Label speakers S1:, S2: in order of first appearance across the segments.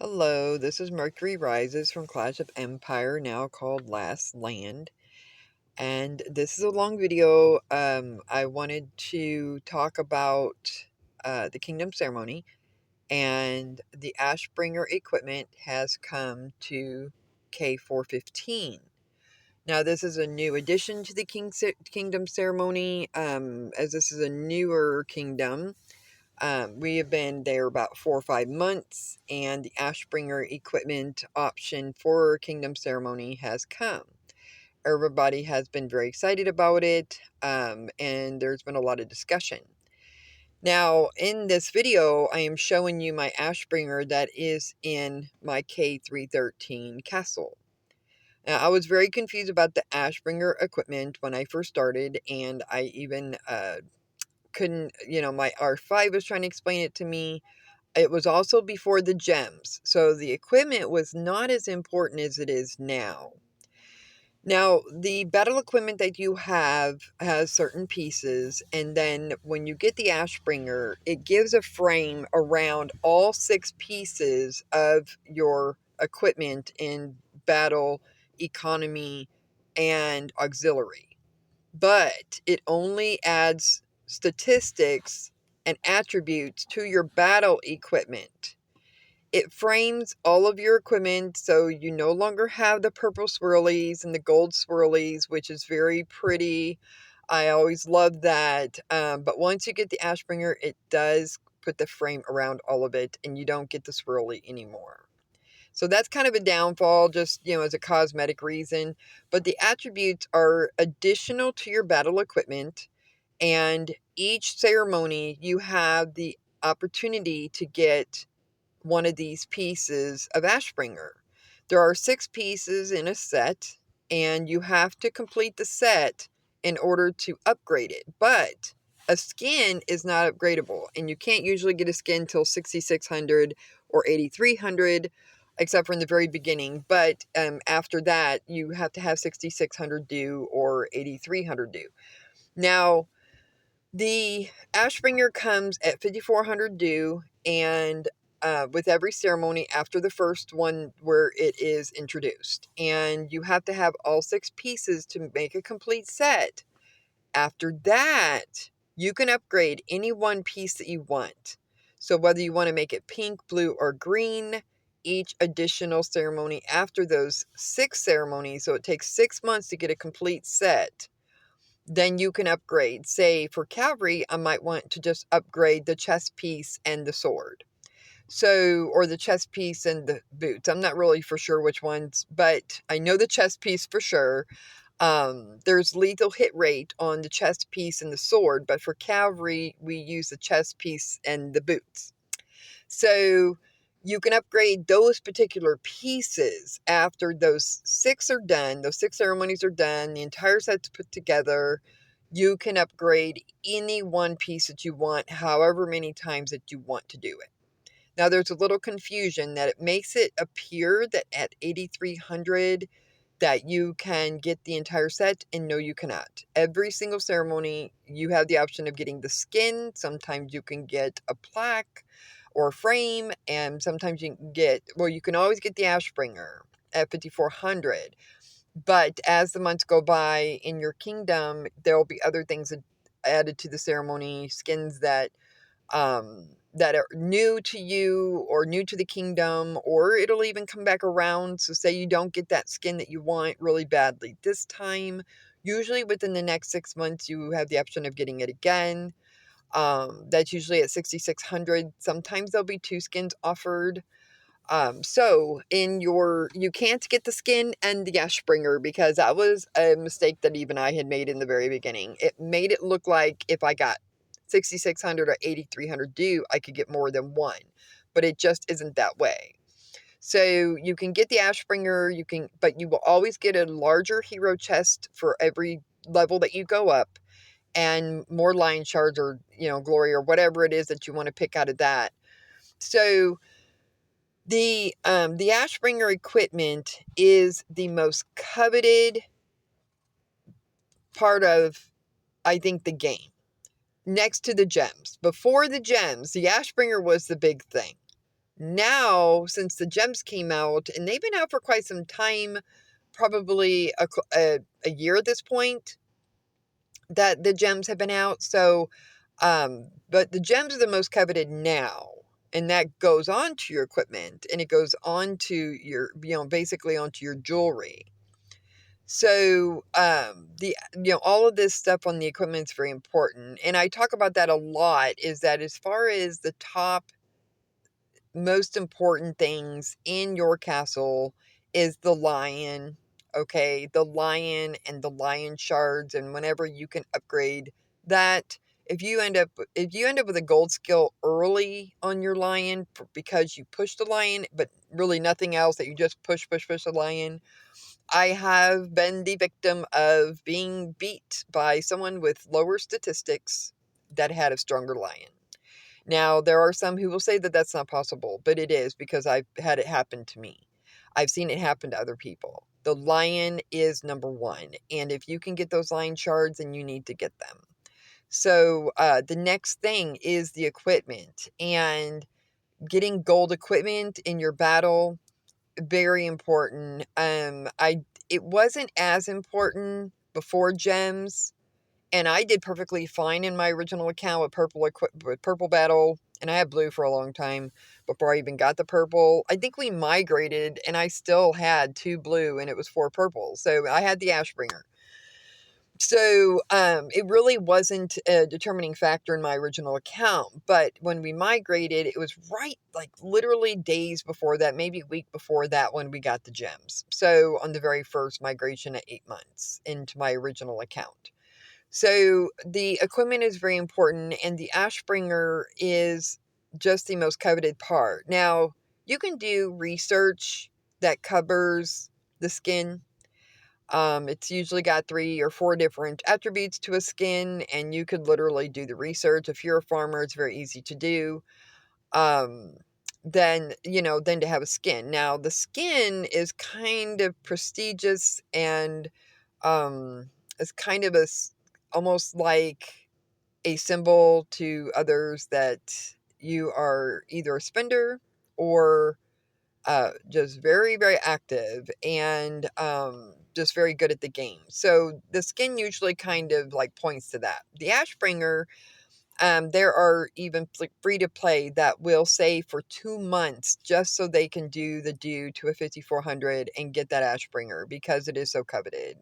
S1: Hello, this is Mercury Rises from Clash of Empire, now called Last Land. And this is a long video. I wanted to talk about the Kingdom Ceremony, and the Ashbringer equipment has come to k415. Now, this is a new addition to the Kingdom Ceremony, as this is a newer kingdom. We have been there about 4 or 5 months, and the Ashbringer equipment option for Kingdom Ceremony has come. Everybody has been very excited about it, and there's been a lot of discussion. Now, in this video, I am showing you my Ashbringer that is in my K313 castle. Now, I was very confused about the Ashbringer equipment when I first started, and I even couldn't, my R5 was trying to explain it to me. It was also before the gems, so the equipment was not as important as it is now. Now, the battle equipment that you have has certain pieces, and then when you get the Ashbringer, it gives a frame around all 6 pieces of your equipment in battle, economy, and auxiliary. But it only adds statistics and attributes to your battle equipment. It frames all of your equipment, so you no longer have the purple swirlies and the gold swirlies, which is very pretty. I always love that. But once you get the Ashbringer, it does put the frame around all of it, and you don't get the swirly anymore. So that's kind of a downfall, just, as a cosmetic reason. But the attributes are additional to your battle equipment, and each ceremony you have the opportunity to get one of these pieces of Ashbringer. There are 6 pieces in a set, and you have to complete the set in order to upgrade it. But a skin is not upgradable, and you can't usually get a skin till 6600 or 8300, except for in the very beginning. But after that, you have to have 6600 due or 8300 due. Now, the Ashbringer comes at 5400 due, and with every ceremony after the first one where it is introduced. And you have to have all 6 pieces to make a complete set. After that, you can upgrade any one piece that you want. So whether you want to make it pink, blue, or green, each additional ceremony after those 6 ceremonies, so it takes 6 months to get a complete set, then you can upgrade. Say for cavalry, I might want to just upgrade the chest piece and the sword. So, or the chest piece and the boots. I'm not really for sure which ones, but I know the chest piece for sure. There's lethal hit rate on the chest piece and the sword, but for cavalry, we use the chest piece and the boots. So you can upgrade those particular pieces after those 6 are done. Those 6 ceremonies are done. The entire set's put together. You can upgrade any one piece that you want, however many times that you want to do it. Now, there's a little confusion that it makes it appear that at 8300 that you can get the entire set, and no, you cannot. Every single ceremony, you have the option of getting the skin. Sometimes you can get a plaque or a frame, and sometimes you can get, well, you can always get the Ashbringer at 5400. But as the months go by in your kingdom, there will be other things added to the ceremony, skins that are new to you or new to the kingdom, or it'll even come back around. So say you don't get that skin that you want really badly this time, usually within the next 6 months, you have the option of getting it again. That's usually at 6600. Sometimes there'll be 2 skins offered. So you can't get the skin and the Ashbringer, because that was a mistake that even I had made in the very beginning. It made it look like if I got 6600 or 8300 due, I could get more than one, but it just isn't that way. So you can get the Ashbringer, but you will always get a larger hero chest for every level that you go up, and more lion shards or, glory or whatever it is that you want to pick out of that. So the Ashbringer equipment is the most coveted part of, I think, the game, next to the gems. Before the gems, the Ashbringer was the big thing. Now, since the gems came out, and they've been out for quite some time, probably a year at this point, that the gems have been out. So, but the gems are the most coveted now. And that goes on to your equipment, and it goes on to your, basically onto your jewelry. So, all of this stuff on the equipment is very important. And I talk about that a lot, is that as far as the top most important things in your castle is the lion. Okay, the lion and the lion shards, and whenever you can upgrade that, if you end up with a gold skill early on your lion because you push the lion, but really nothing else, that you just push the lion. I have been the victim of being beat by someone with lower statistics that had a stronger lion. Now, there are some who will say that that's not possible, but it is, because I've had it happen to me. I've seen it happen to other people. The lion is number one, and if you can get those lion shards, then you need to get them. So the next thing is the equipment, and getting gold equipment in your battle, very important. It wasn't as important before gems, and I did perfectly fine in my original account with purple battle, and I had blue for a long time before I even got the purple. I think we migrated, and I still had 2 blue, and it was 4 purple. So I had the Ashbringer. So it really wasn't a determining factor in my original account. But when we migrated, it was right, like literally days before that, maybe a week before that, when we got the gems. So on the very first migration at 8 months into my original account. So the equipment is very important, and the Ashbringer is just the most coveted part. Now, you can do research that covers the skin. It's usually got 3 or 4 different attributes to a skin, and you could literally do the research. If you're a farmer, it's very easy to do. Um, then to have a skin. Now, the skin is kind of prestigious, and it's kind of almost like a symbol to others that you are either a spender or just very, very active, and just very good at the game. So the skin usually kind of like points to that. The Ashbringer, there are even free to play that will say for 2 months, just so they can do the due to a 5400 and get that Ashbringer, because it is so coveted.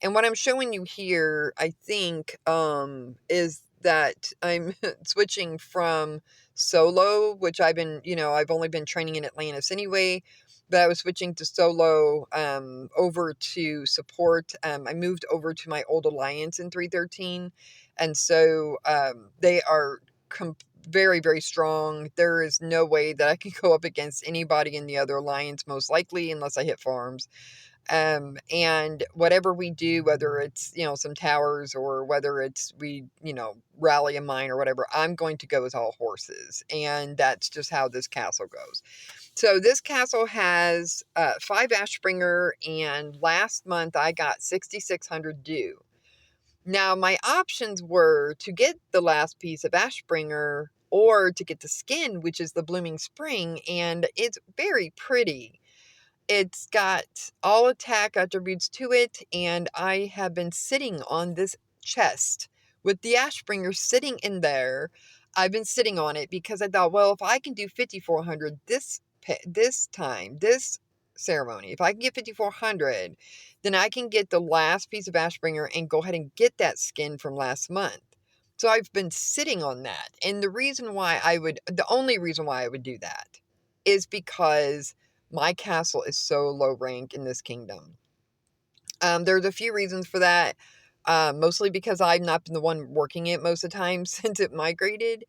S1: And what I'm showing you here, I think, is that I'm switching from solo, which I've only been training in Atlantis anyway, but I was switching to solo, over to support. I moved over to my old alliance in 313, and so they are very, very strong. There is no way that I can go up against anybody in the other alliance, most likely, unless I hit farms. And whatever we do, whether it's, some towers, or whether it's we, rally a mine or whatever, I'm going to go with all horses. And that's just how this castle goes. So this castle has 5 Ashbringer, and last month I got 6,600 due. Now, my options were to get the last piece of Ashbringer, or to get the skin, which is the Blooming Spring, and it's very pretty. It's got all attack attributes to it, and I have been sitting on this chest with the Ashbringer sitting in there. I've been sitting on it because I thought, well, if I can do 5,400 this ceremony, if I can get 5,400, then I can get the last piece of Ashbringer and go ahead and get that skin from last month. So I've been sitting on that. And the only reason why I would do that is because my castle is so low rank in this kingdom. There's a few reasons for that. Mostly because I've not been the one working it most of the time since it migrated.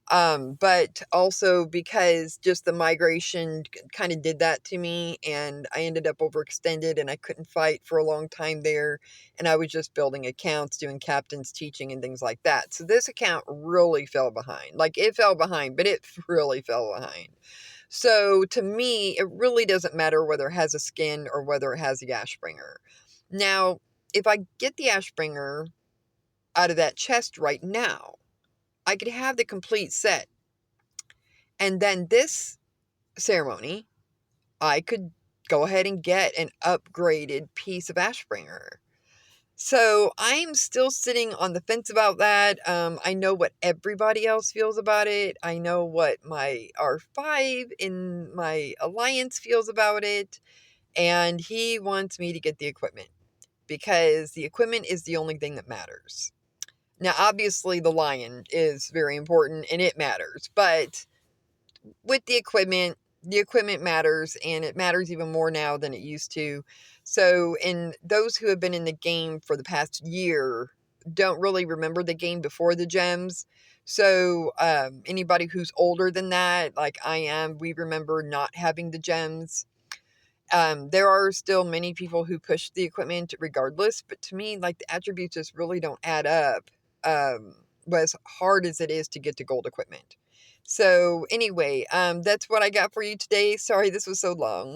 S1: But also because just the migration kind of did that to me, and I ended up overextended, and I couldn't fight for a long time there. And I was just building accounts, doing captains, teaching, and things like that. So this account really fell behind. Like, it fell behind, but it really fell behind. So to me, it really doesn't matter whether it has a skin or whether it has the Ashbringer. Now, if I get the Ashbringer out of that chest right now, I could have the complete set. And then this ceremony, I could go ahead and get an upgraded piece of Ashbringer. So I'm still sitting on the fence about that. I know what everybody else feels about it. I know what my R5 in my alliance feels about it. And he wants me to get the equipment because the equipment is the only thing that matters. Now, obviously, the lion is very important and it matters. But with the equipment matters, and it matters even more now than it used to. So, and those who have been in the game for the past year don't really remember the game before the gems. So, anybody who's older than that, like I am, we remember not having the gems. There are still many people who push the equipment regardless, but to me, like, the attributes just really don't add up. As hard as it is to get to gold equipment. So anyway, that's what I got for you today. Sorry this was so long.